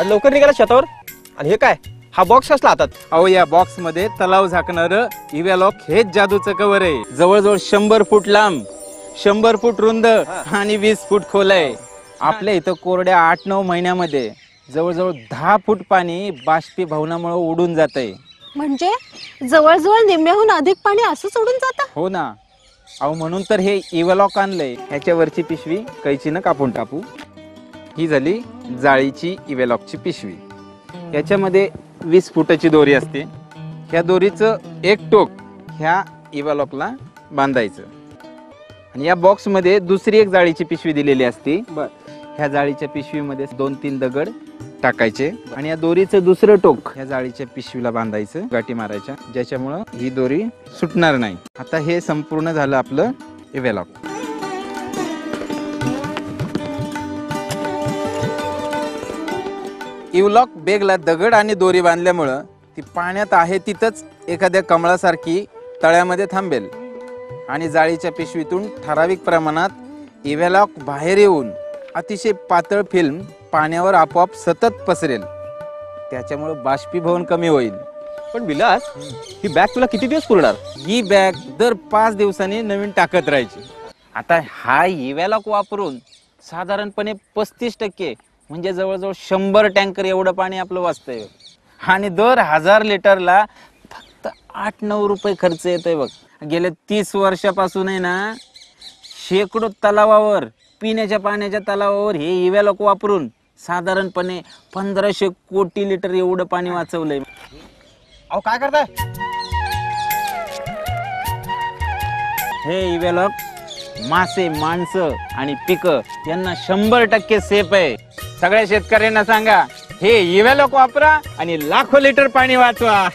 आणि लवकर निघाला शेतावर. आणि हे काय, हा बॉक्स कसला हातात? अहो या बॉक्स मध्ये तलाव झाकणारं इव्हॅलॉक हेच जादूचं कव्हर आहे. जवळजवळ 100 फूट लांब, 100 फूट रुंद आणि 20 फूट खोल आहे. आपल्या इथं कोरड्या 8-9 महिन्यामध्ये जवळजवळ 10 फूट पाणी बाष्पीभवनामुळे उडून जातंय. म्हणजे जवळजवळ निम्म्याहून अधिक पाणी असं सोडून जातं? हो ना. अहो म्हणून तर हे इव्हॅलॉक आणलंय. ह्याच्यावरची पिशवी कैचीनं कापून टाकू. ही झाली जाळीची इव्हॅलॉकची पिशवी. याच्यामध्ये 20 फुटाची दोरी असते. ह्या दोरीचं एक टोक ह्या इव्हॅलॉकला बांधायचं आणि या बॉक्स मध्ये दुसरी एक जाळीची पिशवी दिलेली असते. ह्या जाळीच्या पिशवीमध्ये 2-3 दगड टाकायचे आणि या दोरीचं दुसरं टोक ह्या जाळीच्या पिशवीला बांधायचं, गाठी मारायच्या, ज्याच्यामुळं ही दोरी सुटणार नाही. आता हे संपूर्ण झालं आपलं इव्हॅलॉक. इव्हॅलॉक बेगला दगड आणि दोरी बांधल्यामुळं ती पाण्यात आहे तिथंच एखाद्या कमळासारखी तळ्यामध्ये थांबेल आणि जाळीच्या पिशवीतून ठराविक प्रमाणात इव्हॅलॉक बाहेर येऊन अतिशय पातळ फिल्म पाण्यावर आपोआप सतत पसरेल. त्याच्यामुळे बाष्पीभवन कमी होईल. पण विलास, ही बॅग तुला किती दिवस पुरणार? ही बॅग दर 5 दिवसांनी नवीन टाकत राहायची. आता हा इव्हॅलॉक वापरून साधारणपणे 35% म्हणजे जवळजवळ 100 टँकर एवढं पाणी आपलं वाचतंय. आणि दर 1000 लिटरला फक्त 8-9 रुपये खर्च येतोय बघ. गेल्या 30 वर्षापासून आहे ना, शेकडो तलावावर, पिण्याच्या पाण्याच्या तलावावर हे इव्हॅलॉक वापरून साधारणपणे 1500 कोटी लिटर एवढं पाणी वाचवलंय. अहो काय करताय? हे इव्हॅलॉक मासे, माणसं आणि पिकं यांना 100% सेफ आहे. सगळ्या शेतकऱ्यांना सांगा, हे इव्हॅलॉक वापरा आणि लाखो लिटर पाणी वाचवा.